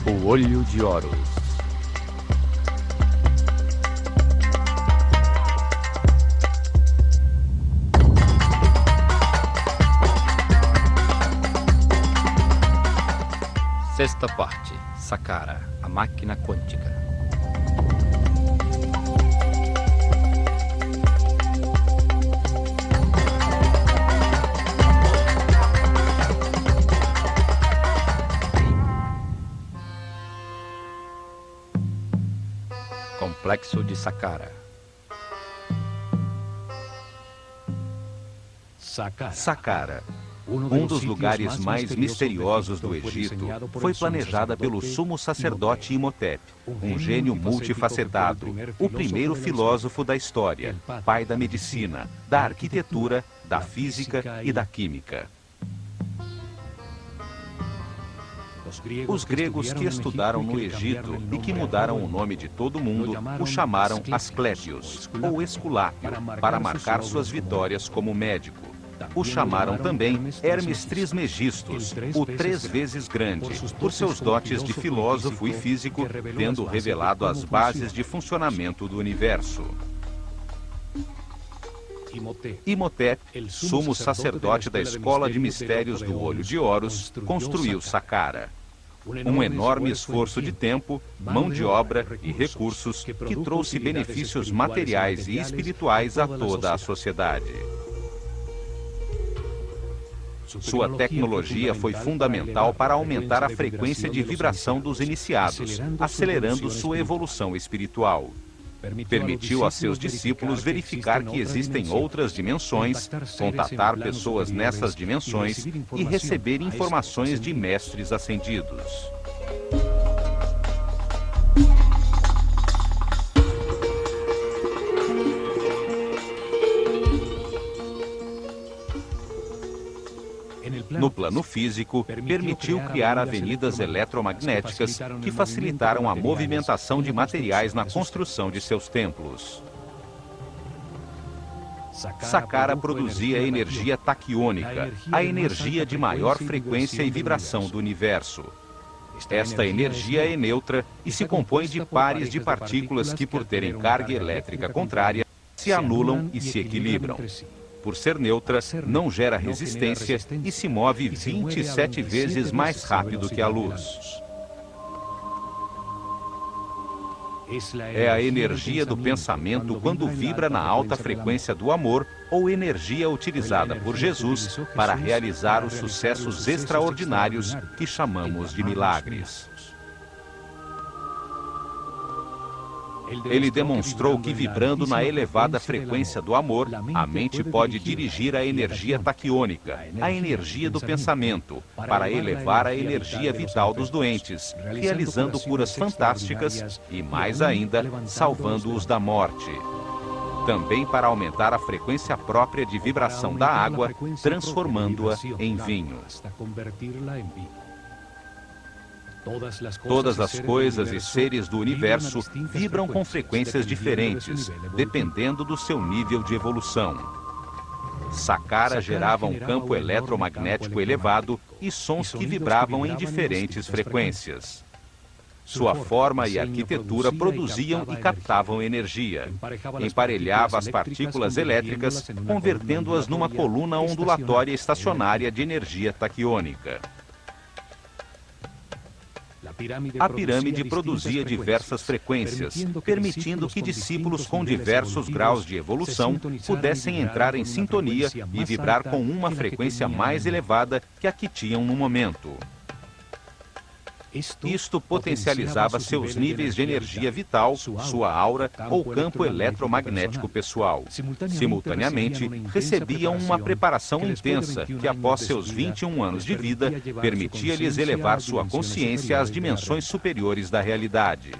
O Olho de Horus. Sexta parte. Saqqara, a máquina quântica. Complexo de Saqqara. Saqqara, um dos lugares mais misteriosos do Egito, foi planejada pelo sumo sacerdote Imhotep, um gênio multifacetado, o primeiro filósofo da história, pai da medicina, da arquitetura, da física e da química. Os gregos que estudaram no Egito e que mudaram o nome de todo mundo o chamaram Asclépios, ou Esculápio, para marcar suas vitórias como médico. O chamaram também Hermes Trismegistus, o 3 vezes grande, por seus dotes de filósofo e físico, tendo revelado as bases de funcionamento do universo. Imhotep, sumo sacerdote da Escola de Mistérios do Olho de Horus, construiu Saqqara. Um enorme esforço de tempo, mão de obra e recursos que trouxe benefícios materiais e espirituais a toda a sociedade. Sua tecnologia foi fundamental para aumentar a frequência de vibração dos iniciados, acelerando sua evolução espiritual. Permitiu a seus discípulos verificar que existem outras dimensões, contatar pessoas nessas dimensões e receber informações de mestres ascendidos. No plano físico, permitiu criar avenidas eletromagnéticas que facilitaram a movimentação de materiais na construção de seus templos. Saqqara produzia energia taquiônica, a energia de maior frequência e vibração do universo. Esta energia é neutra e se compõe de pares de partículas que, por terem carga elétrica contrária, se anulam e se equilibram. Por ser neutra, não gera resistência e se move 27 vezes mais rápido que a luz. É a energia do pensamento quando vibra na alta frequência do amor ou energia utilizada por Jesus para realizar os sucessos extraordinários que chamamos de milagres. Ele demonstrou que, vibrando na elevada frequência do amor, a mente pode dirigir a energia taquiônica, a energia do pensamento, para elevar a energia vital dos doentes, realizando curas fantásticas e, mais ainda, salvando-os da morte. Também para aumentar a frequência própria de vibração da água, transformando-a em vinho. Todas as coisas e seres do universo vibram com frequências diferentes, dependendo do seu nível de evolução. Saqqara gerava um campo eletromagnético elevado e sons que vibravam em diferentes frequências. Sua forma e arquitetura produziam e captavam energia. Emparelhava as partículas elétricas, convertendo-as numa coluna ondulatória estacionária de energia taquiônica. A pirâmide produzia diversas frequências, permitindo que discípulos com diversos graus de evolução pudessem entrar em sintonia e vibrar com uma frequência mais elevada que a que tinham no momento. Isto potencializava seus níveis de energia vital, sua aura ou campo eletromagnético pessoal. Simultaneamente, recebiam uma preparação intensa que, após seus 21 anos de vida, permitia-lhes elevar sua consciência às dimensões superiores da realidade.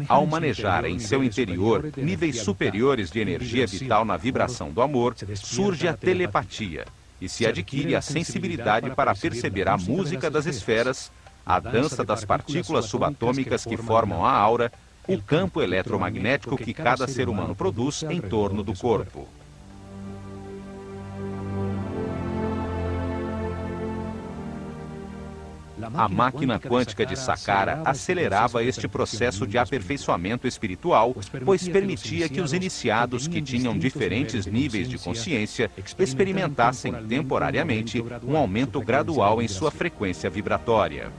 Ao manejar em seu interior níveis superiores de energia vital na vibração do amor, surge a telepatia e se adquire a sensibilidade para perceber a música das esferas, a dança das partículas subatômicas que formam a aura, o campo eletromagnético que cada ser humano produz em torno do corpo. A máquina quântica de Saqqara acelerava este processo de aperfeiçoamento espiritual, pois permitia que os iniciados que tinham diferentes níveis de consciência experimentassem temporariamente um aumento gradual em sua frequência vibratória.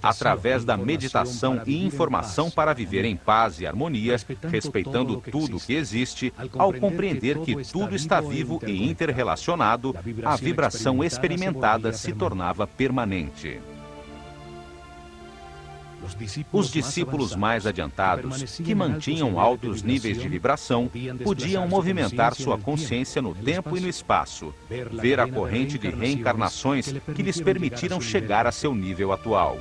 Através da meditação e informação para viver em paz e harmonia, respeitando tudo o que existe, ao compreender que tudo está vivo e interrelacionado, a vibração experimentada se tornava permanente. Os discípulos mais adiantados, que mantinham altos níveis de vibração, podiam movimentar sua consciência no tempo e no espaço, ver a corrente de reencarnações que lhes permitiram chegar a seu nível atual.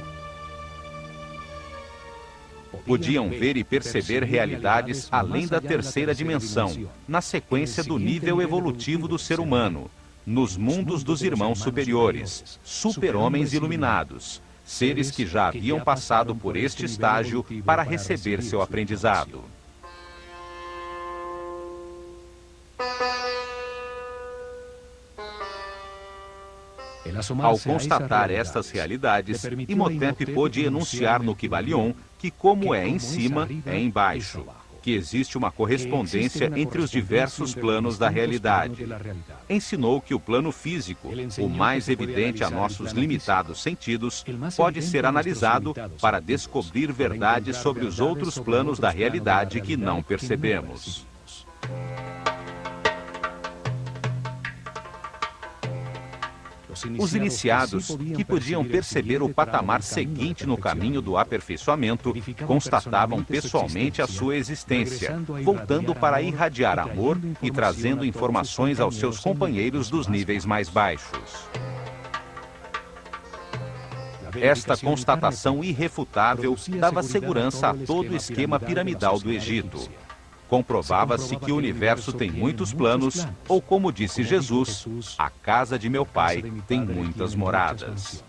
Podiam ver e perceber realidades além da terceira dimensão, na sequência do nível evolutivo do ser humano, nos mundos dos irmãos superiores, super-homens iluminados, seres que já haviam passado por este estágio para receber seu aprendizado. Ao constatar estas realidades, Imhotep pôde enunciar no Kybalion que, como é em cima, é embaixo, que existe uma correspondência entre os diversos planos da realidade. Ensinou que o plano físico, o mais evidente a nossos limitados sentidos, pode ser analisado para descobrir verdades sobre os outros planos da realidade que não percebemos. Os iniciados, que podiam perceber o patamar seguinte no caminho do aperfeiçoamento, constatavam pessoalmente a sua existência, voltando para irradiar amor e trazendo informações aos seus companheiros dos níveis mais baixos. Esta constatação irrefutável dava segurança a todo o esquema piramidal do Egito. Comprovava-se que o universo tem muitos planos, ou como disse Jesus, a casa de meu pai tem muitas moradas.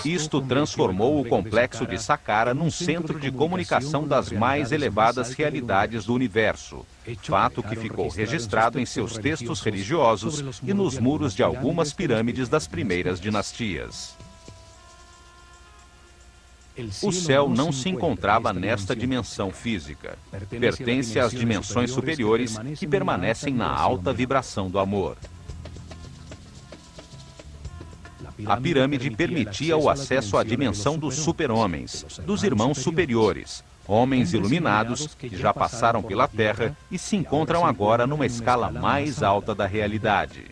Isto transformou o complexo de Saqqara num centro de comunicação das mais elevadas realidades do universo, fato que ficou registrado em seus textos religiosos e nos muros de algumas pirâmides das primeiras dinastias. O céu não se encontrava nesta dimensão física. Pertence às dimensões superiores que permanecem na alta vibração do amor. A pirâmide permitia o acesso à dimensão dos super-homens, dos irmãos superiores, homens iluminados que já passaram pela Terra e se encontram agora numa escala mais alta da realidade.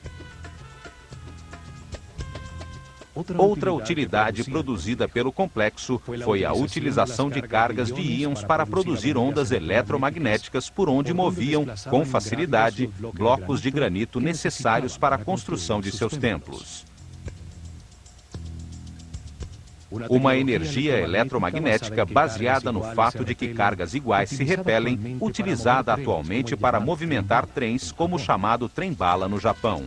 Outra utilidade produzida pelo complexo foi a utilização de cargas de íons para produzir ondas eletromagnéticas por onde moviam, com facilidade, blocos de granito necessários para a construção de seus templos. Uma energia eletromagnética baseada no fato de que cargas iguais se repelem, utilizada atualmente para movimentar trens como o chamado trem-bala no Japão.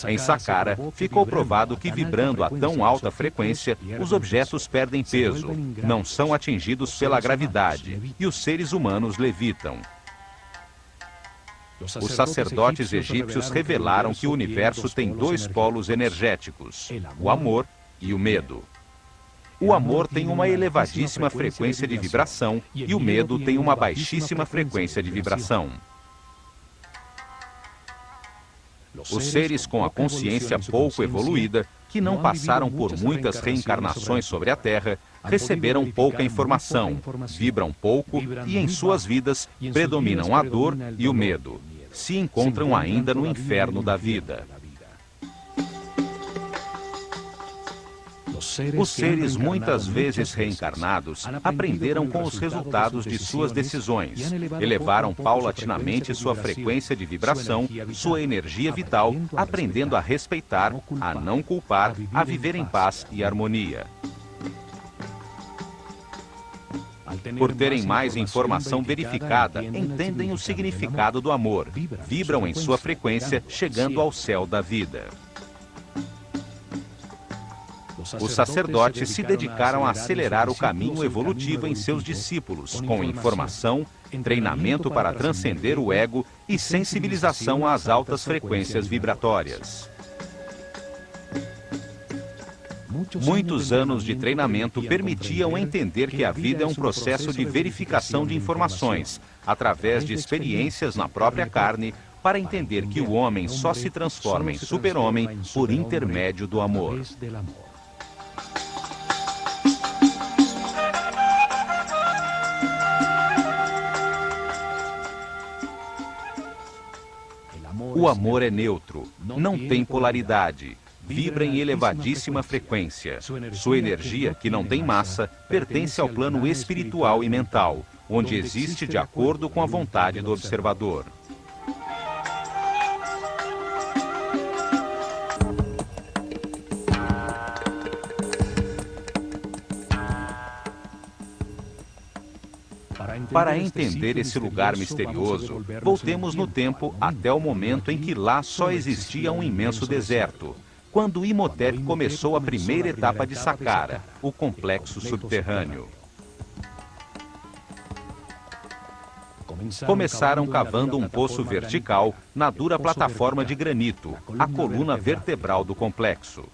Em Saqqara, ficou provado que vibrando a tão alta frequência, os objetos perdem peso, não são atingidos pela gravidade e os seres humanos levitam. Os sacerdotes egípcios revelaram que o universo tem dois polos energéticos, o amor e o medo. O amor tem uma elevadíssima frequência de vibração e o medo tem uma baixíssima frequência de vibração. Os seres com a consciência pouco evoluída, que não passaram por muitas reencarnações sobre a Terra, receberam pouca informação, vibram pouco e em suas vidas predominam a dor e o medo. Se encontram ainda no inferno da vida. Os seres muitas vezes reencarnados aprenderam com os resultados de suas decisões, elevaram paulatinamente sua frequência de vibração, sua energia vital, aprendendo a respeitar, a não culpar, a viver em paz e harmonia. Por terem mais informação verificada, entendem o significado do amor, vibram em sua frequência, chegando ao céu da vida. Os sacerdotes se dedicaram a acelerar o caminho evolutivo em seus discípulos, com informação, treinamento para transcender o ego e sensibilização às altas frequências vibratórias. Muitos anos de treinamento permitiam entender que a vida é um processo de verificação de informações, através de experiências na própria carne, para entender que o homem só se transforma em super-homem por intermédio do amor. O amor é neutro, não tem polaridade, vibra em elevadíssima frequência. Sua energia, que não tem massa, pertence ao plano espiritual e mental, onde existe de acordo com a vontade do observador. Para entender esse lugar misterioso, voltemos no tempo até o momento em que lá só existia um imenso deserto, quando Imhotep começou a primeira etapa de Saqqara, o complexo subterrâneo. Começaram cavando um poço vertical na dura plataforma de granito, a coluna vertebral do complexo.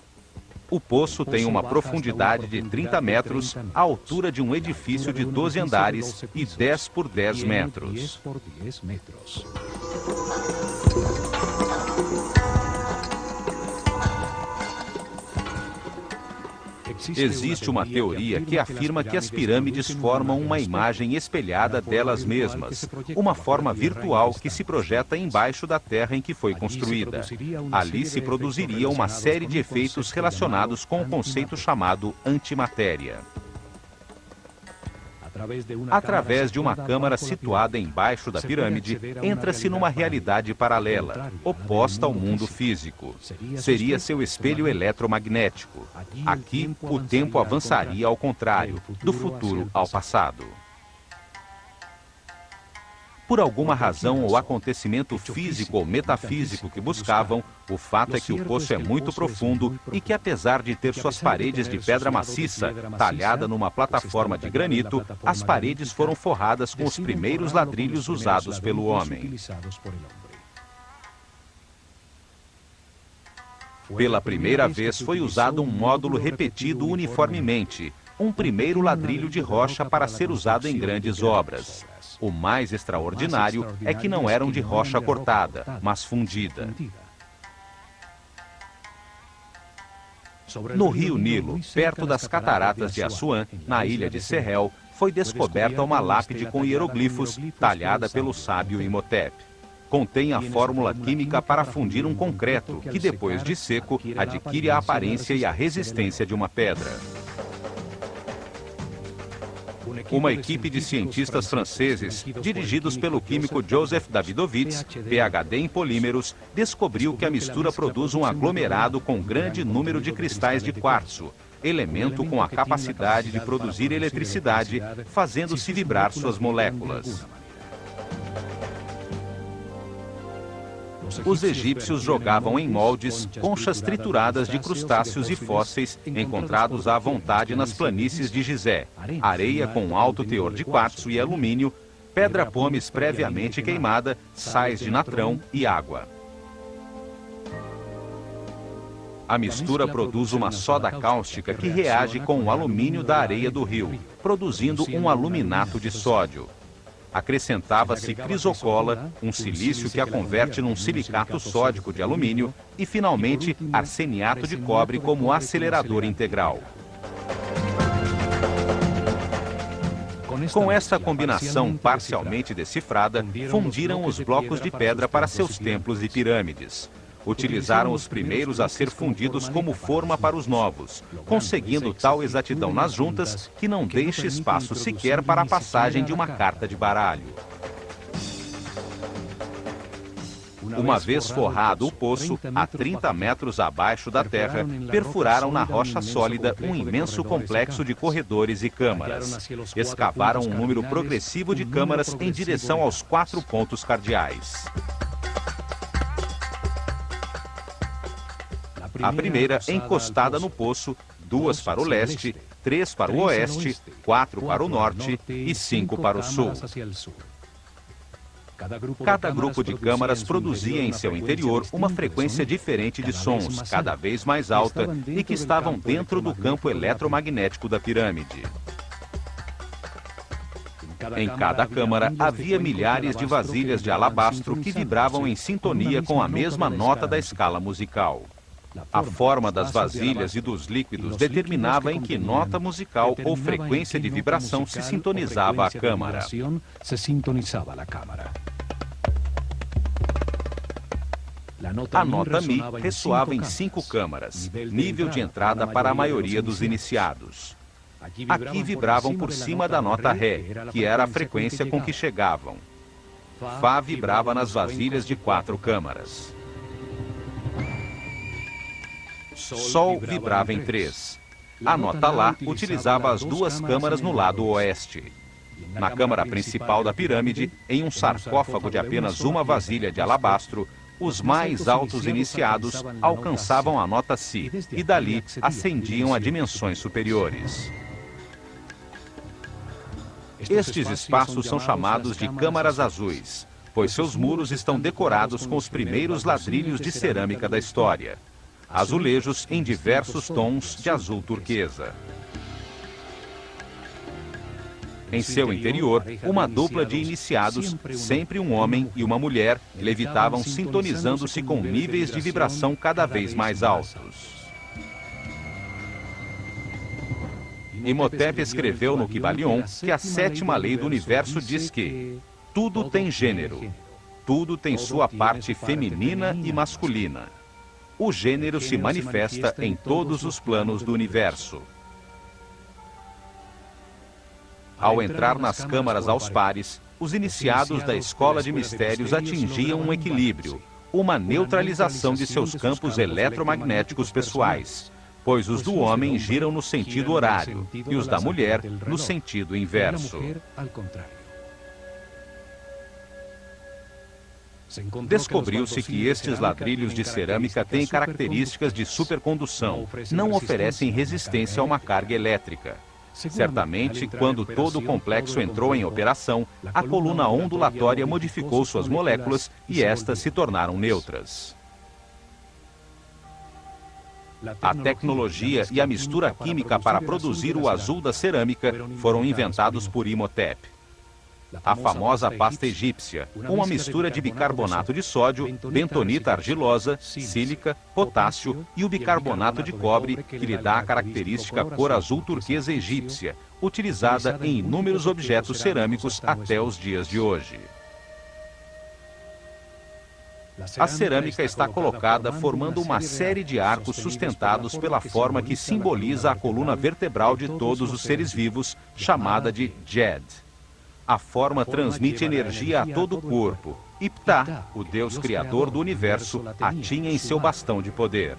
O poço tem uma profundidade de 30 metros, a altura de um edifício de 12 andares e 10 por 10 metros. Existe uma teoria que afirma que as pirâmides formam uma imagem espelhada delas mesmas, uma forma virtual que se projeta embaixo da terra em que foi construída. Ali se produziria uma série de efeitos relacionados com o conceito chamado antimatéria. Através de uma câmara situada embaixo da pirâmide, entra-se numa realidade paralela, oposta ao mundo físico. Seria seu espelho eletromagnético. Aqui, o tempo avançaria ao contrário, do futuro ao passado. Por alguma razão ou acontecimento físico ou metafísico que buscavam, o fato é que o poço é muito profundo e que, apesar de ter suas paredes de pedra maciça, talhada numa plataforma de granito, as paredes foram forradas com os primeiros ladrilhos usados pelo homem. Pela primeira vez foi usado um módulo repetido uniformemente, um primeiro ladrilho de rocha para ser usado em grandes obras. O mais extraordinário é que não eram de rocha cortada, mas fundida. No rio Nilo, perto das cataratas de Assuã, na ilha de Sehel, foi descoberta uma lápide com hieroglifos, talhada pelo sábio Imhotep. Contém a fórmula química para fundir um concreto, que depois de seco, adquire a aparência e a resistência de uma pedra. Uma equipe de cientistas franceses, dirigidos pelo químico Joseph Davidovits, PhD em polímeros, descobriu que a mistura produz um aglomerado com grande número de cristais de quartzo, elemento com a capacidade de produzir eletricidade, fazendo-se vibrar suas moléculas. Os egípcios jogavam em moldes conchas trituradas de crustáceos e fósseis encontrados à vontade nas planícies de Gizé, areia com alto teor de quartzo e alumínio, pedra pómez previamente queimada, sais de natrão e água. A mistura produz uma soda cáustica que reage com o alumínio da areia do rio, produzindo um aluminato de sódio. Acrescentava-se crisocola, um silício que a converte num silicato sódico de alumínio, e, finalmente, arseniato de cobre como acelerador integral. Com essa combinação parcialmente decifrada, fundiram os blocos de pedra para seus templos e pirâmides. Utilizaram os primeiros a ser fundidos como forma para os novos, conseguindo tal exatidão nas juntas que não deixa espaço sequer para a passagem de uma carta de baralho. Uma vez forrado o poço, a 30 metros abaixo da terra, perfuraram na rocha sólida um imenso complexo de corredores e câmaras. Escavaram um número progressivo de câmaras em direção aos 4 pontos cardeais. A primeira, encostada no poço, 2 para o leste, 3 para o oeste, 4 para o norte e 5 para o sul. Cada grupo de câmaras produzia em seu interior uma frequência diferente de sons, cada vez mais alta, e que estavam dentro do campo eletromagnético da pirâmide. Em cada câmara havia milhares de vasilhas de alabastro que vibravam em sintonia com a mesma nota da escala musical. A forma das vasilhas e dos líquidos determinava em que nota musical ou frequência de vibração se sintonizava a câmara. A nota Mi ressoava em 5 câmaras, nível de entrada para a maioria dos iniciados. Aqui vibravam por cima da nota Ré, que era a frequência com que chegavam. Fá vibrava nas vasilhas de 4 câmaras. Sol vibrava em 3. A nota Lá utilizava as 2 câmaras no lado oeste. Na câmara principal da pirâmide, em um sarcófago de apenas uma vasilha de alabastro, os mais altos iniciados alcançavam a nota Si e dali ascendiam a dimensões superiores. Estes espaços são chamados de câmaras azuis, pois seus muros estão decorados com os primeiros ladrilhos de cerâmica da história, azulejos em diversos tons de azul turquesa. Em seu interior, uma dupla de iniciados, sempre um homem e uma mulher, levitavam sintonizando-se com níveis de vibração cada vez mais altos. Imhotep escreveu no Kybalion que a 7ª lei do universo diz que tudo tem gênero, tudo tem sua parte feminina e masculina. O gênero se manifesta em todos os planos do universo. Ao entrar nas câmaras aos pares, os iniciados da escola de mistérios atingiam um equilíbrio, uma neutralização de seus campos eletromagnéticos pessoais, pois os do homem giram no sentido horário e os da mulher no sentido inverso. Descobriu-se que estes ladrilhos de cerâmica têm características de supercondução, não oferecem resistência a uma carga elétrica. Certamente, quando todo o complexo entrou em operação, a coluna ondulatória modificou suas moléculas e estas se tornaram neutras. A tecnologia e a mistura química para produzir o azul da cerâmica foram inventados por Imhotep. A famosa pasta egípcia, uma mistura de bicarbonato de sódio, bentonita argilosa, sílica, potássio e o bicarbonato de cobre, que lhe dá a característica cor azul turquesa egípcia, utilizada em inúmeros objetos cerâmicos até os dias de hoje. A cerâmica está colocada formando uma série de arcos sustentados pela forma que simboliza a coluna vertebral de todos os seres vivos, chamada de Djed. A forma transmite energia a todo o corpo, e Ptah, o Deus criador do universo, a tinha em seu bastão de poder.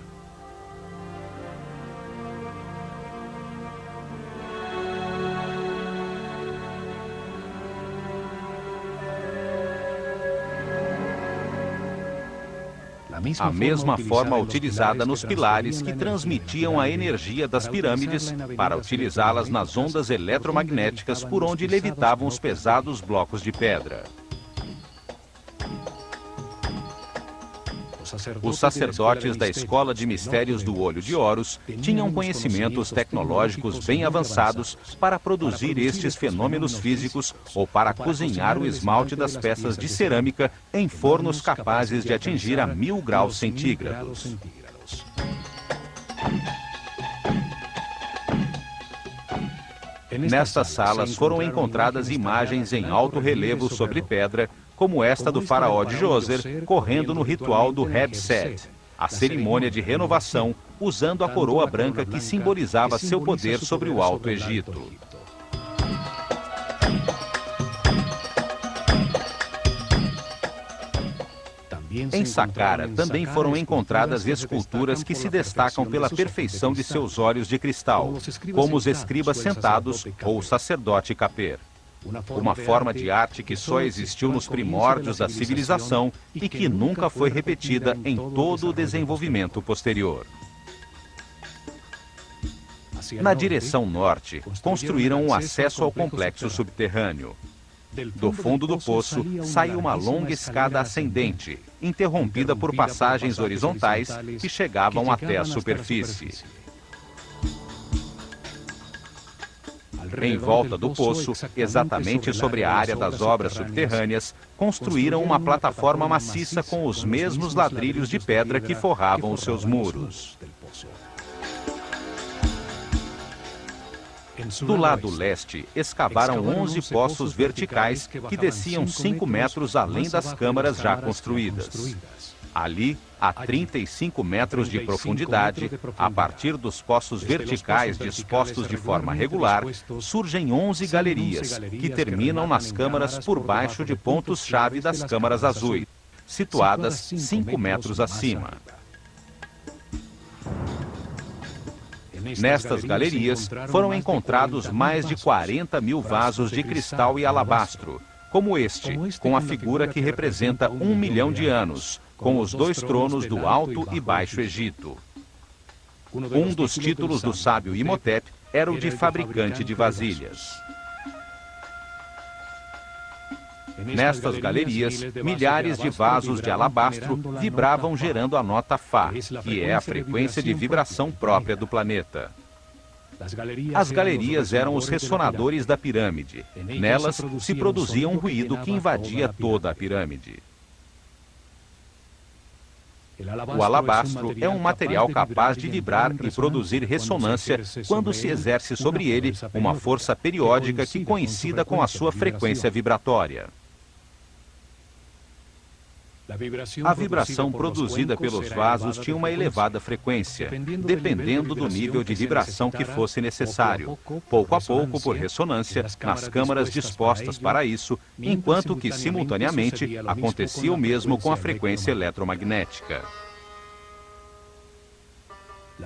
A mesma forma utilizada nos pilares que transmitiam a energia das pirâmides para utilizá-las nas ondas eletromagnéticas por onde levitavam os pesados blocos de pedra. Os sacerdotes da Escola de Mistérios do Olho de Horus tinham conhecimentos tecnológicos bem avançados para produzir estes fenômenos físicos ou para cozinhar o esmalte das peças de cerâmica em fornos capazes de atingir a 1000 graus centígrados. Nestas salas foram encontradas imagens em alto relevo sobre pedra, como esta do faraó de Djoser, correndo no ritual do Heb-Set, a cerimônia de renovação, usando a coroa branca que simbolizava seu poder sobre o Alto Egito. Em Saqqara também foram encontradas esculturas que se destacam pela perfeição de seus olhos de cristal, como os escribas sentados ou o sacerdote Kapir. Uma forma de arte que só existiu nos primórdios da civilização e que nunca foi repetida em todo o desenvolvimento posterior. Na direção norte, construíram um acesso ao complexo subterrâneo. Do fundo do poço, saiu uma longa escada ascendente, interrompida por passagens horizontais que chegavam até a superfície. Em volta do poço, exatamente sobre a área das obras subterrâneas, construíram uma plataforma maciça com os mesmos ladrilhos de pedra que forravam os seus muros. Do lado leste, escavaram 11 poços verticais que desciam 5 metros além das câmaras já construídas. Ali, a 35 metros de profundidade, a partir dos poços verticais dispostos de forma regular, surgem 11 galerias, que terminam nas câmaras por baixo de pontos-chave das câmaras azuis, situadas 5 metros acima. Nestas galerias, foram encontrados mais de 40 mil vasos de cristal e alabastro, como este, com a figura que representa 1 milhão de anos, com os 2 tronos do Alto e Baixo Egito. Um dos títulos do sábio Imhotep era o de fabricante de vasilhas. Nestas galerias, milhares de vasos de alabastro vibravam gerando a nota Fá, que é a frequência de vibração própria do planeta. As galerias eram os ressonadores da pirâmide. Nelas se produzia um ruído que invadia toda a pirâmide. O alabastro é um material capaz de vibrar e produzir ressonância quando se exerce sobre ele uma força periódica que coincida com a sua frequência vibratória. A vibração produzida pelos vasos tinha uma elevada frequência, dependendo do nível de vibração que fosse necessário, pouco a pouco por ressonância, nas câmaras dispostas para isso, enquanto que, simultaneamente, acontecia o mesmo com a frequência eletromagnética.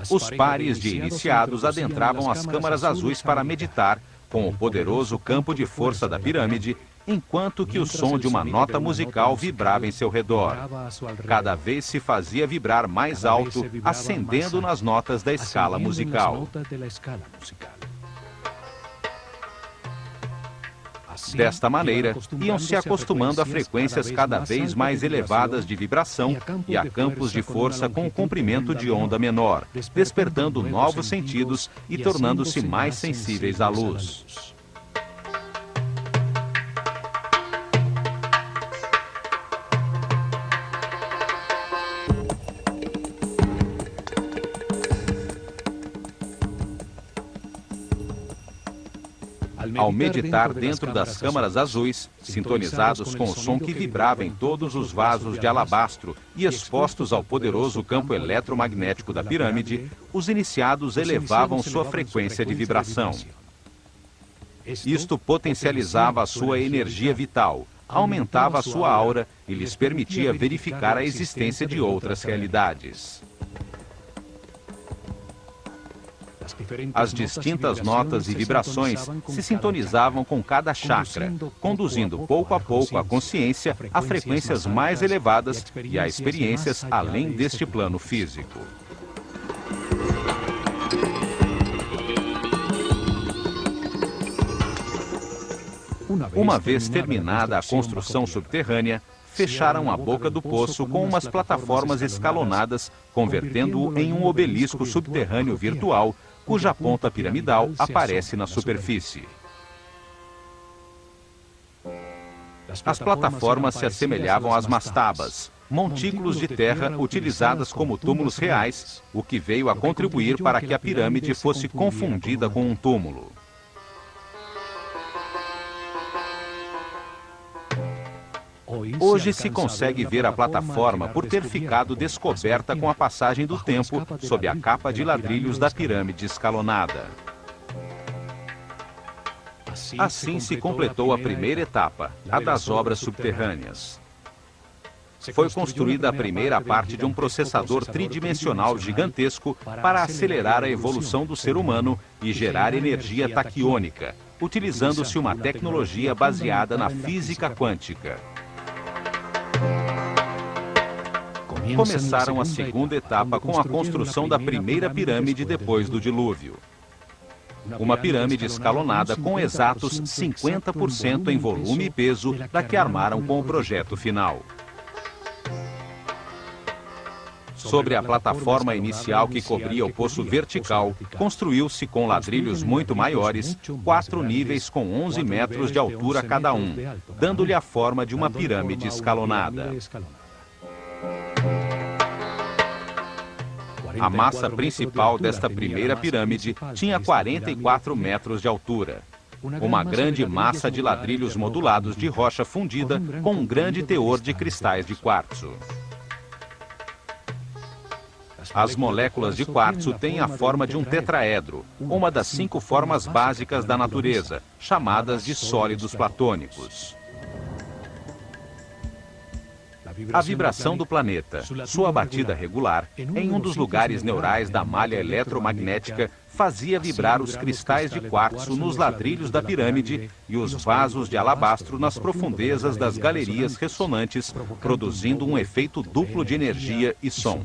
Os pares de iniciados adentravam as câmaras azuis para meditar, com o poderoso campo de força da pirâmide, enquanto que o som de uma nota musical vibrava em seu redor. Cada vez se fazia vibrar mais alto, ascendendo nas notas da escala musical. Desta maneira, iam se acostumando a frequências cada vez mais elevadas de vibração e a campos de força com um comprimento de onda menor, despertando novos sentidos e tornando-se mais sensíveis à luz. Ao meditar dentro das câmaras azuis, sintonizados com o som que vibrava em todos os vasos de alabastro e expostos ao poderoso campo eletromagnético da pirâmide, os iniciados elevavam sua frequência de vibração. Isto potencializava a sua energia vital, aumentava a sua aura e lhes permitia verificar a existência de outras realidades. As distintas notas e vibrações se sintonizavam com cada chakra, conduzindo pouco a pouco a consciência a frequências mais elevadas e a experiências além deste plano físico. Uma vez terminada a construção subterrânea, fecharam a boca do poço com umas plataformas escalonadas, convertendo-o em um obelisco subterrâneo virtual, cuja ponta piramidal aparece na superfície. As plataformas se assemelhavam às mastabas, montículos de terra utilizadas como túmulos reais, o que veio a contribuir para que a pirâmide fosse confundida com um túmulo. Hoje se consegue ver a plataforma por ter ficado descoberta com a passagem do tempo sob a capa de ladrilhos da pirâmide escalonada. Assim se completou a primeira etapa, a das obras subterrâneas. Foi construída a primeira parte de um processador tridimensional gigantesco para acelerar a evolução do ser humano e gerar energia taquiônica, utilizando-se uma tecnologia baseada na física quântica. Começaram a segunda etapa com a construção da primeira pirâmide depois do dilúvio. Uma pirâmide escalonada com exatos 50% em volume e peso da que armaram com o projeto final. Sobre a plataforma inicial que cobria o poço vertical, construiu-se com ladrilhos muito maiores, 4 níveis com 11 metros de altura cada um, dando-lhe a forma de uma pirâmide escalonada. A massa principal desta primeira pirâmide tinha 44 metros de altura. Uma grande massa de ladrilhos modulados de rocha fundida com um grande teor de cristais de quartzo. As moléculas de quartzo têm a forma de um tetraedro, uma das 5 formas básicas da natureza, chamadas de sólidos platônicos. A vibração do planeta, sua batida regular, em um dos lugares neurais da malha eletromagnética, fazia vibrar os cristais de quartzo nos ladrilhos da pirâmide e os vasos de alabastro nas profundezas das galerias ressonantes, produzindo um efeito duplo de energia e som.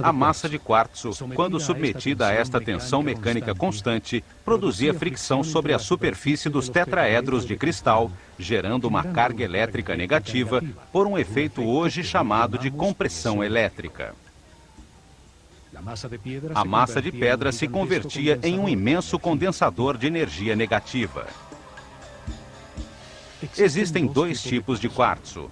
A massa de quartzo, quando submetida a esta tensão mecânica constante, produzia fricção sobre a superfície dos tetraedros de cristal, gerando uma carga elétrica negativa por um efeito hoje chamado de compressão elétrica. A massa de pedra se convertia em um imenso condensador de energia negativa. Existem 2 tipos de quartzo.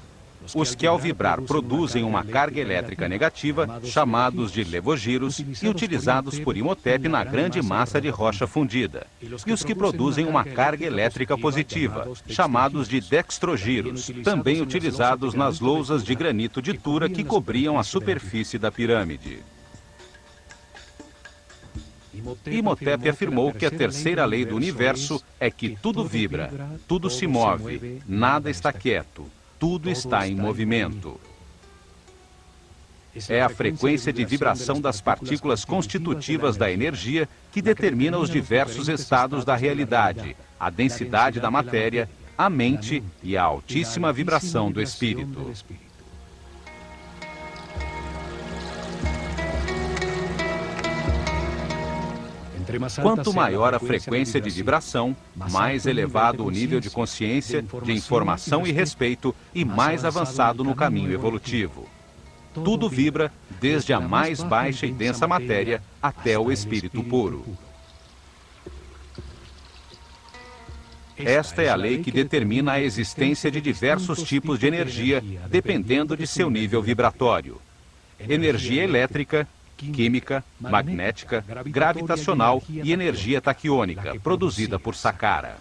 Os que ao vibrar produzem uma carga elétrica negativa, chamados de levogiros, e utilizados por Imhotep na grande massa de rocha fundida. E os que produzem uma carga elétrica positiva, chamados de dextrogiros, também utilizados nas lousas de granito de Tura que cobriam a superfície da pirâmide. Imhotep afirmou que a terceira lei do universo é que tudo vibra, tudo se move, nada está quieto. Tudo está em movimento. É a frequência de vibração das partículas constitutivas da energia que determina os diversos estados da realidade, a densidade da matéria, a mente e a altíssima vibração do espírito. Quanto maior a frequência de vibração, mais elevado o nível de consciência, de informação e respeito e mais avançado no caminho evolutivo. Tudo vibra, desde a mais baixa e densa matéria até o espírito puro. Esta é a lei que determina a existência de diversos tipos de energia, dependendo de seu nível vibratório. Energia elétrica, química, magnética, gravitacional e energia taquiônica, produzida por Saqqara.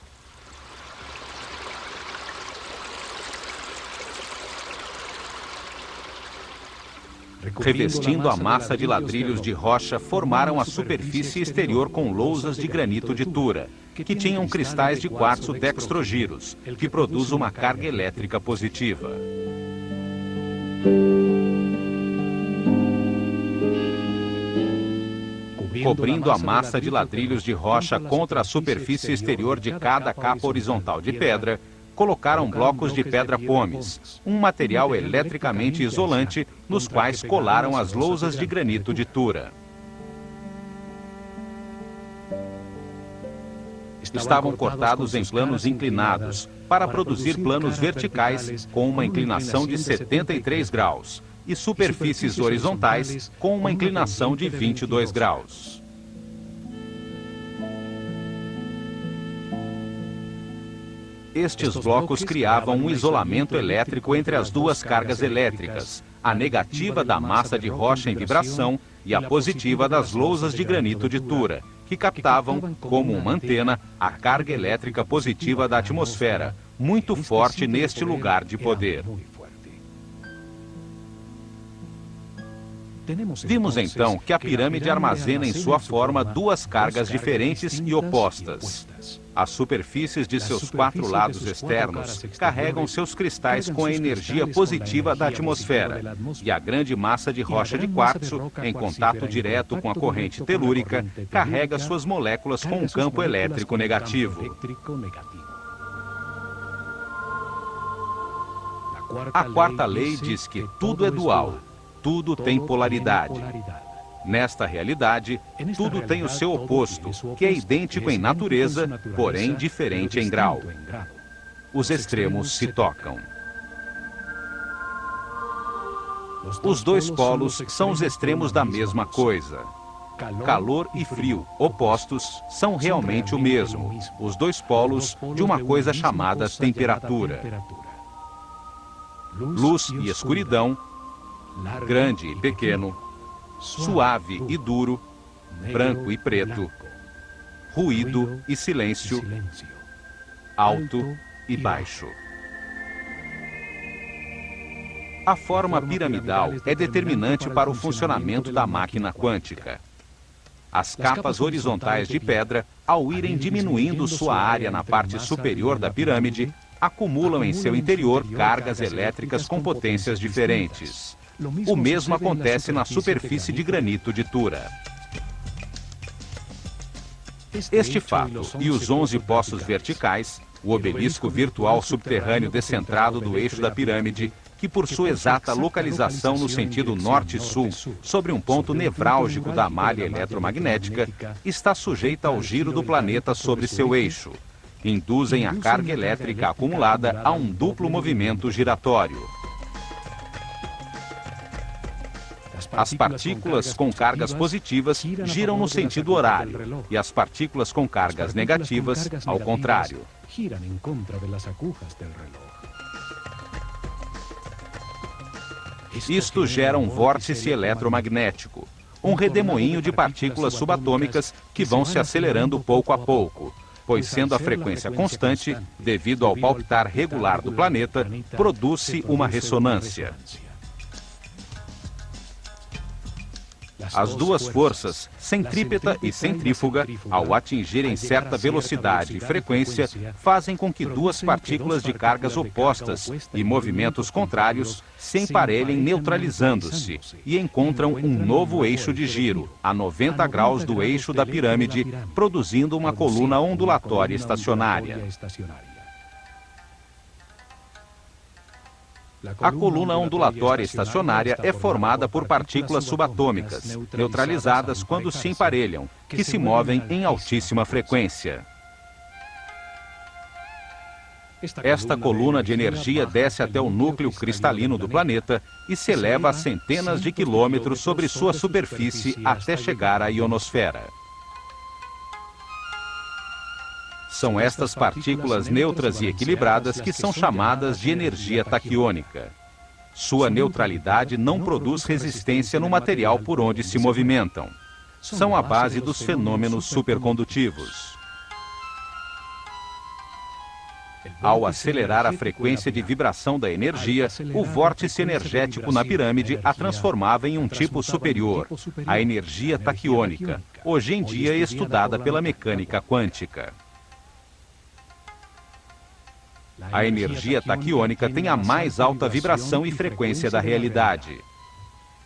Revestindo a massa de ladrilhos de rocha, formaram a superfície exterior com lousas de granito de Tura, que tinham cristais de quartzo dextrogiros, que produz uma carga elétrica positiva. Cobrindo a massa de ladrilhos de rocha contra a superfície exterior de cada capa horizontal de pedra, colocaram blocos de pedra pómez, um material eletricamente isolante, nos quais colaram as lousas de granito de Tura. Estavam cortados em planos inclinados, para produzir planos verticais com uma inclinação de 73 graus, e superfícies horizontais com uma inclinação de 22 graus. Estes blocos criavam um isolamento elétrico entre as duas cargas elétricas, a negativa da massa de rocha em vibração e a positiva das lousas de granito de Tura, que captavam, como uma antena, a carga elétrica positiva da atmosfera, muito forte neste lugar de poder. Vimos então que a pirâmide armazena em sua forma 2 cargas diferentes e opostas. As superfícies de seus 4 lados externos carregam seus cristais com a energia positiva da atmosfera, e a grande massa de rocha de quartzo, em contato direto com a corrente telúrica, carrega suas moléculas com um campo elétrico negativo. A quarta lei diz que tudo é dual. Tudo tem polaridade. Nesta realidade, tudo tem o seu oposto, que é idêntico em natureza, porém diferente em grau. Os extremos se tocam. Os dois polos são os extremos da mesma coisa. Calor e frio, opostos, são realmente o mesmo, os dois polos de uma coisa chamada temperatura. Luz e escuridão, grande e pequeno, suave e duro, branco e preto, ruído e silêncio, alto e baixo. A forma piramidal é determinante para o funcionamento da máquina quântica. As capas horizontais de pedra, ao irem diminuindo sua área na parte superior da pirâmide, acumulam em seu interior cargas elétricas com potências diferentes. O mesmo acontece na superfície de granito de Tura. Este fato e os 11 poços verticais, o obelisco virtual subterrâneo descentrado do eixo da pirâmide, que por sua exata localização no sentido norte-sul, sobre um ponto nevrálgico da malha eletromagnética, está sujeita ao giro do planeta sobre seu eixo. Induzem a carga elétrica acumulada a um duplo movimento giratório. As partículas com cargas positivas giram no sentido horário, e as partículas com cargas negativas, ao contrário. Isto gera um vórtice eletromagnético, um redemoinho de partículas subatômicas que vão se acelerando pouco a pouco, pois sendo a frequência constante, devido ao palpitar regular do planeta, produz-se uma ressonância. As duas forças, centrípeta e centrífuga, ao atingirem certa velocidade e frequência, fazem com que duas partículas de cargas opostas e movimentos contrários se emparelhem neutralizando-se e encontram um novo eixo de giro, a 90 graus do eixo da pirâmide, produzindo uma coluna ondulatória estacionária. A coluna ondulatória estacionária é formada por partículas subatômicas, neutralizadas quando se emparelham, que se movem em altíssima frequência. Esta coluna de energia desce até o núcleo cristalino do planeta e se eleva a centenas de quilômetros sobre sua superfície até chegar à ionosfera. São estas partículas neutras e equilibradas que são chamadas de energia taquiônica. Sua neutralidade não produz resistência no material por onde se movimentam. São a base dos fenômenos supercondutivos. Ao acelerar a frequência de vibração da energia, o vórtice energético na pirâmide a transformava em um tipo superior, a energia taquiônica, hoje em dia estudada pela mecânica quântica. A energia taquiônica tem a mais alta vibração e frequência da realidade.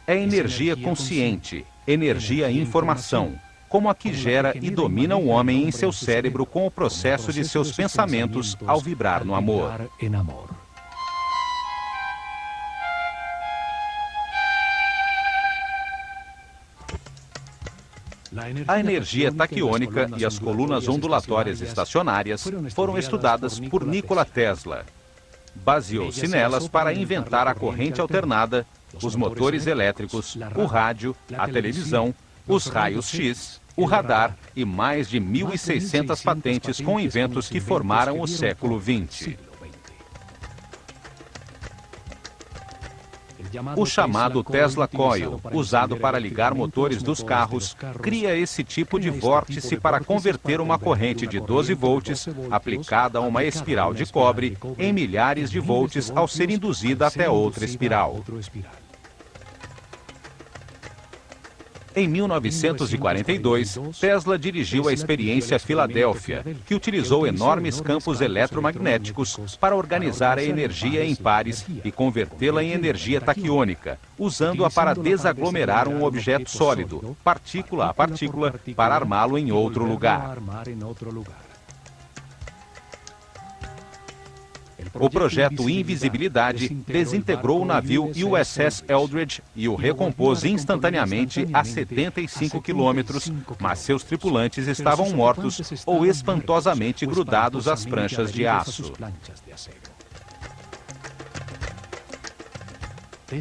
É energia consciente, energia e informação, como a que gera e domina o homem em seu cérebro com o processo de seus pensamentos ao vibrar no amor. A energia taquiônica e as colunas ondulatórias estacionárias foram estudadas por Nikola Tesla. Baseou-se nelas para inventar a corrente alternada, os motores elétricos, o rádio, a televisão, os raios-x, o radar e mais de 1.600 patentes com inventos que formaram o século XX. O chamado Tesla Coil, usado para ligar motores dos carros, cria esse tipo de vórtice para converter uma corrente de 12 volts, aplicada a uma espiral de cobre, em milhares de volts ao ser induzida até outra espiral. Em 1942, Tesla dirigiu a experiência Filadélfia, que utilizou enormes campos eletromagnéticos para organizar a energia em pares e convertê-la em energia taquiônica, usando-a para desaglomerar um objeto sólido, partícula a partícula, para armá-lo em outro lugar. O projeto Invisibilidade desintegrou o navio USS Eldridge e o recompôs instantaneamente a 75 quilômetros, mas seus tripulantes estavam mortos ou espantosamente grudados às pranchas de aço.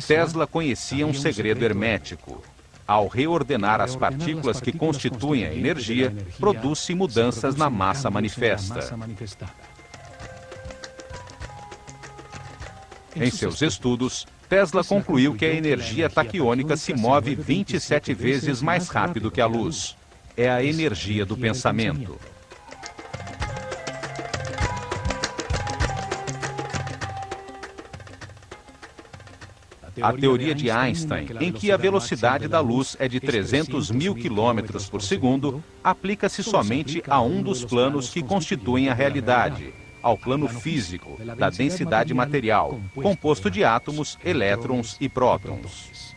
Tesla conhecia um segredo hermético. Ao reordenar as partículas que constituem a energia, produz-se mudanças na massa manifesta. Em seus estudos, Tesla concluiu que a energia taquiônica se move 27 vezes mais rápido que a luz. É a energia do pensamento. A teoria de Einstein, em que a velocidade da luz é de 300 mil quilômetros por segundo, aplica-se somente a um dos planos que constituem a realidade, ao plano físico, da densidade material, composto de átomos, elétrons e prótons.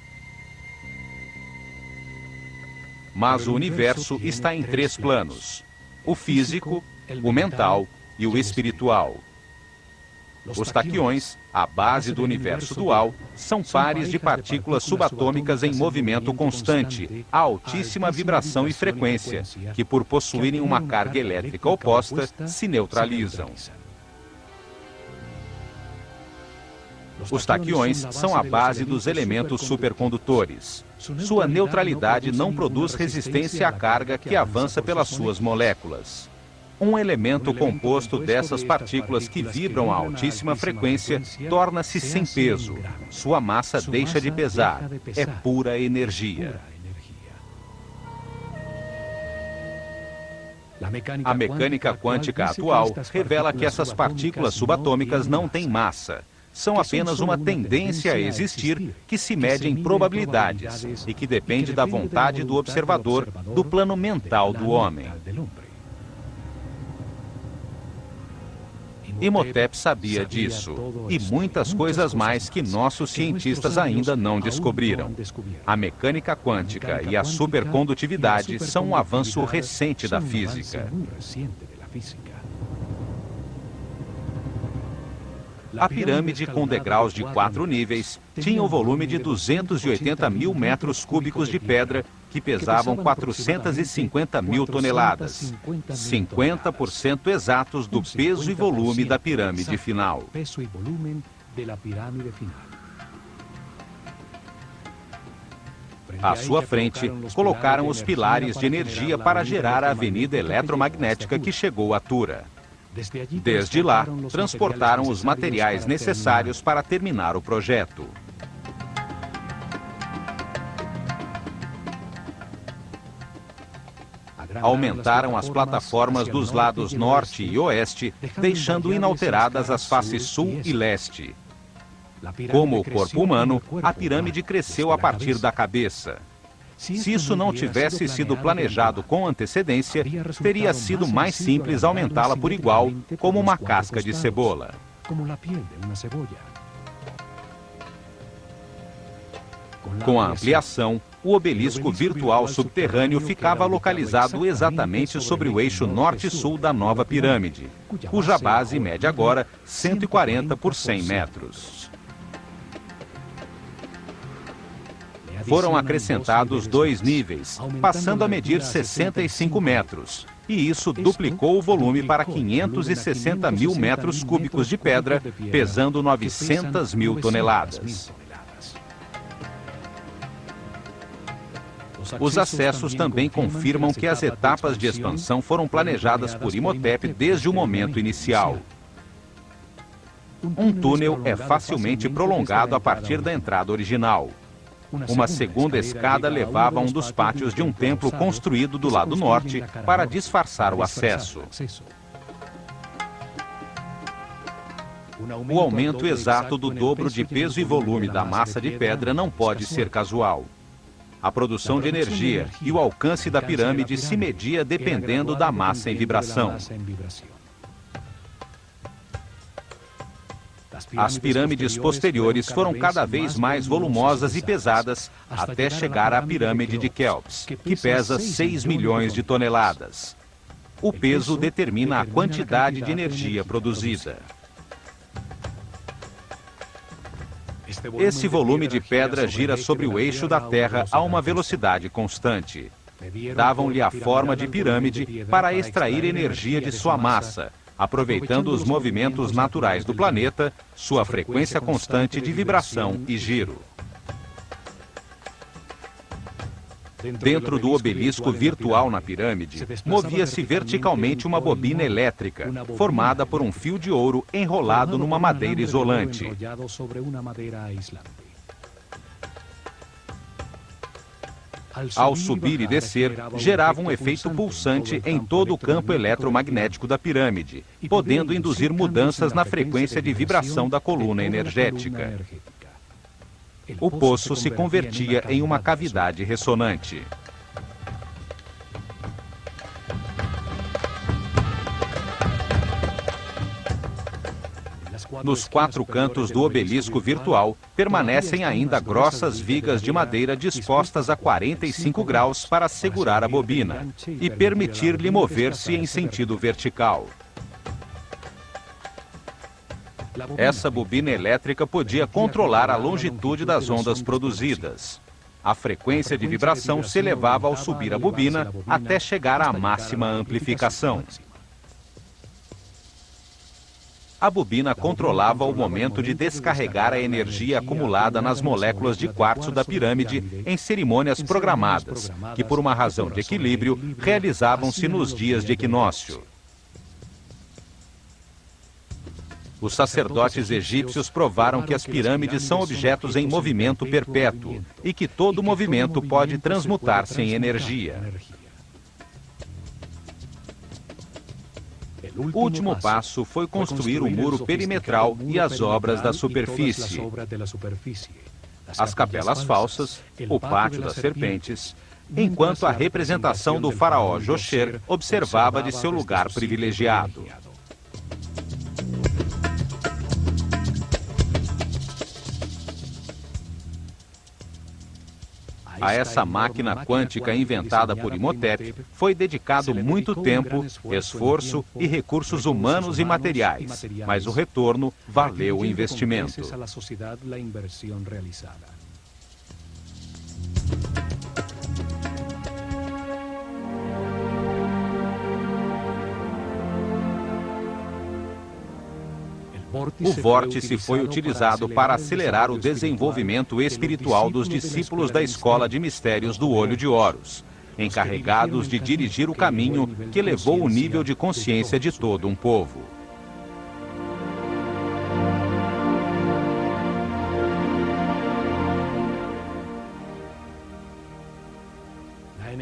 Mas o universo está em 3 planos: o físico, o mental e o espiritual. Os taquiões, a base do universo dual, são pares de partículas subatômicas em movimento constante, a altíssima vibração e frequência, que por possuírem uma carga elétrica oposta, se neutralizam. Os taquiões são a base dos elementos supercondutores. Sua neutralidade não produz resistência à carga que avança pelas suas moléculas. Um elemento composto dessas partículas que vibram a altíssima frequência torna-se sem peso. Sua massa deixa de pesar. É pura energia. A mecânica quântica atual revela que essas partículas subatômicas não têm massa. São apenas uma tendência a existir que se mede em probabilidades e que depende da vontade do observador, do plano mental do homem. Imhotep sabia disso, e muitas coisas mais que nossos cientistas ainda não descobriram. A mecânica quântica e a supercondutividade são um avanço recente da física. A pirâmide, com degraus de 4 níveis, tinha um volume de 280 mil metros cúbicos de pedra, que pesavam 450 mil toneladas, 50% exatos do peso e volume da pirâmide final. À sua frente, colocaram os pilares de energia para gerar a avenida eletromagnética que chegou a Tura. Desde lá, transportaram os materiais necessários para terminar o projeto. Aumentaram as plataformas dos lados norte e oeste, deixando inalteradas as faces sul e leste. Como o corpo humano, a pirâmide cresceu a partir da cabeça. Se isso não tivesse sido planejado com antecedência, teria sido mais simples aumentá-la por igual, como uma casca de cebola. Com a ampliação, o obelisco virtual subterrâneo ficava localizado exatamente sobre o eixo norte-sul da nova pirâmide, cuja base mede agora 140 por 100 metros. Foram acrescentados 2 níveis, passando a medir 65 metros, e isso duplicou o volume para 560 mil metros cúbicos de pedra, pesando 900 mil toneladas. Os acessos também confirmam que as etapas de expansão foram planejadas por Imhotep desde o momento inicial. Um túnel é facilmente prolongado a partir da entrada original. Uma segunda escada levava a um dos pátios de um templo construído do lado norte para disfarçar o acesso. O aumento exato do dobro de peso e volume da massa de pedra não pode ser casual. A produção de energia e o alcance da pirâmide se media dependendo da massa em vibração. As pirâmides posteriores foram cada vez mais volumosas e pesadas até chegar à pirâmide de Quéops, que pesa 6 milhões de toneladas. O peso determina a quantidade de energia produzida. Esse volume de pedra gira sobre o eixo da Terra a uma velocidade constante. Davam-lhe a forma de pirâmide para extrair energia de sua massa, aproveitando os movimentos naturais do planeta, sua frequência constante de vibração e giro. Dentro do obelisco virtual na pirâmide, movia-se verticalmente uma bobina elétrica, formada por um fio de ouro enrolado numa madeira isolante. Ao subir e descer, gerava um efeito pulsante em todo o campo eletromagnético da pirâmide, podendo induzir mudanças na frequência de vibração da coluna energética. O poço se convertia em uma cavidade ressonante. Nos 4 cantos do obelisco virtual, permanecem ainda grossas vigas de madeira dispostas a 45 graus para segurar a bobina e permitir-lhe mover-se em sentido vertical. Essa bobina elétrica podia controlar a longitude das ondas produzidas. A frequência de vibração se elevava ao subir a bobina até chegar à máxima amplificação. A bobina controlava o momento de descarregar a energia acumulada nas moléculas de quartzo da pirâmide em cerimônias programadas, que por uma razão de equilíbrio realizavam-se nos dias de equinócio. Os sacerdotes egípcios provaram que as pirâmides são objetos em movimento perpétuo e que todo movimento pode transmutar-se em energia. O último passo foi construir o muro perimetral e as obras da superfície, as capelas falsas, o pátio das serpentes, enquanto a representação do faraó Josher observava de seu lugar privilegiado. A essa máquina quântica inventada por Imhotep foi dedicado muito tempo, esforço e recursos humanos e materiais, mas o retorno valeu o investimento. O vórtice foi utilizado para acelerar o desenvolvimento espiritual dos discípulos da Escola de Mistérios do Olho de Horus, encarregados de dirigir o caminho que elevou o nível de consciência de todo um povo.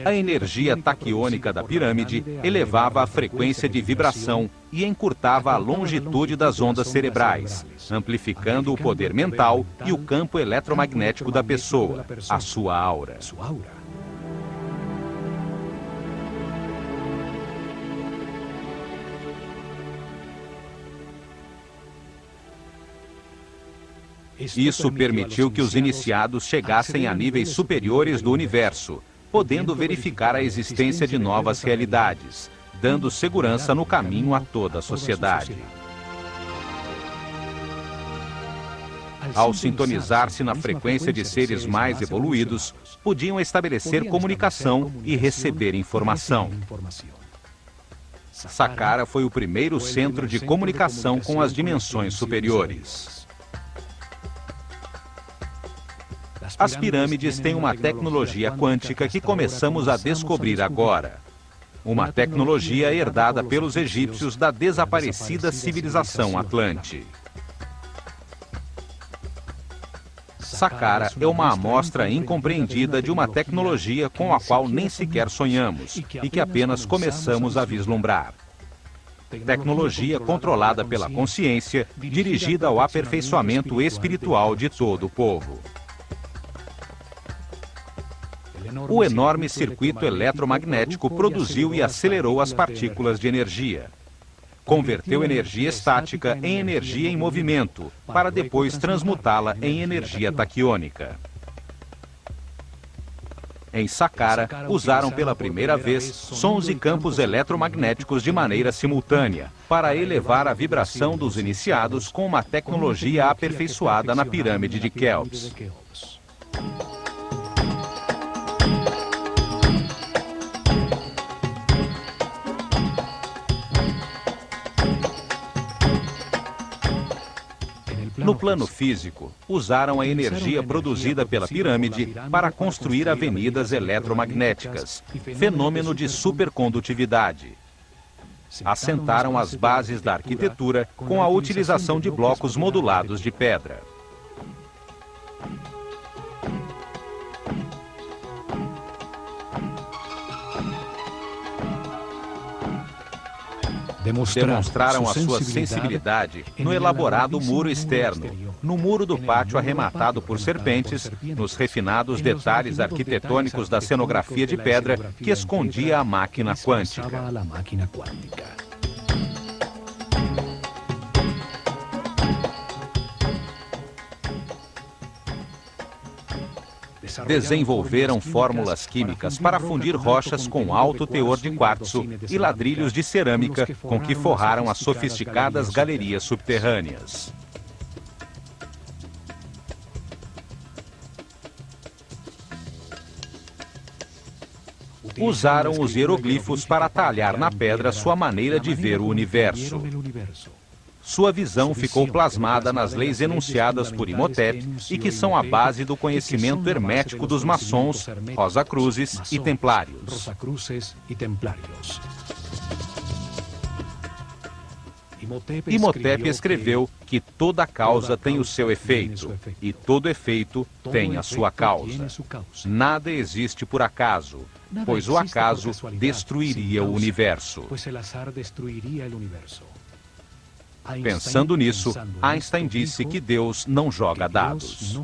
A energia taquiônica da pirâmide elevava a frequência de vibração e encurtava a longitude das ondas cerebrais, amplificando o poder mental e o campo eletromagnético da pessoa, a sua aura. Isso permitiu que os iniciados chegassem a níveis superiores do universo, podendo verificar a existência de novas realidades, dando segurança no caminho a toda a sociedade. Ao sintonizar-se na frequência de seres mais evoluídos, podiam estabelecer comunicação e receber informação. Saqqara foi o primeiro centro de comunicação com as dimensões superiores. As pirâmides têm uma tecnologia quântica que começamos a descobrir agora. Uma tecnologia herdada pelos egípcios da desaparecida civilização Atlante. Saqqara é uma amostra incompreendida de uma tecnologia com a qual nem sequer sonhamos e que apenas começamos a vislumbrar. Tecnologia controlada pela consciência, dirigida ao aperfeiçoamento espiritual de todo o povo. O enorme circuito eletromagnético produziu e acelerou as partículas de energia. Converteu energia estática em energia em movimento, para depois transmutá-la em energia taquiônica. Em Saqqara, usaram pela primeira vez sons e campos eletromagnéticos de maneira simultânea, para elevar a vibração dos iniciados com uma tecnologia aperfeiçoada na pirâmide de Quéops. No plano físico, usaram a energia produzida pela pirâmide para construir avenidas eletromagnéticas, fenômeno de supercondutividade. Assentaram as bases da arquitetura com a utilização de blocos modulados de pedra. Demonstraram a sua sensibilidade no elaborado muro externo, no muro do pátio arrematado por serpentes, nos refinados detalhes arquitetônicos da cenografia de pedra que escondia a máquina quântica. Desenvolveram fórmulas químicas para fundir rochas com alto teor de quartzo e ladrilhos de cerâmica com que forraram as sofisticadas galerias subterrâneas. Usaram os hieroglifos para talhar na pedra sua maneira de ver o universo. Sua visão ficou plasmada nas leis enunciadas por Imhotep e que são a base do conhecimento hermético dos maçons, Rosacruzes e Templários. Imhotep escreveu que toda causa tem o seu efeito, e todo efeito tem a sua causa. Nada existe por acaso, pois o acaso destruiria o universo. Pensando nisso, Einstein disse que Deus não joga dados.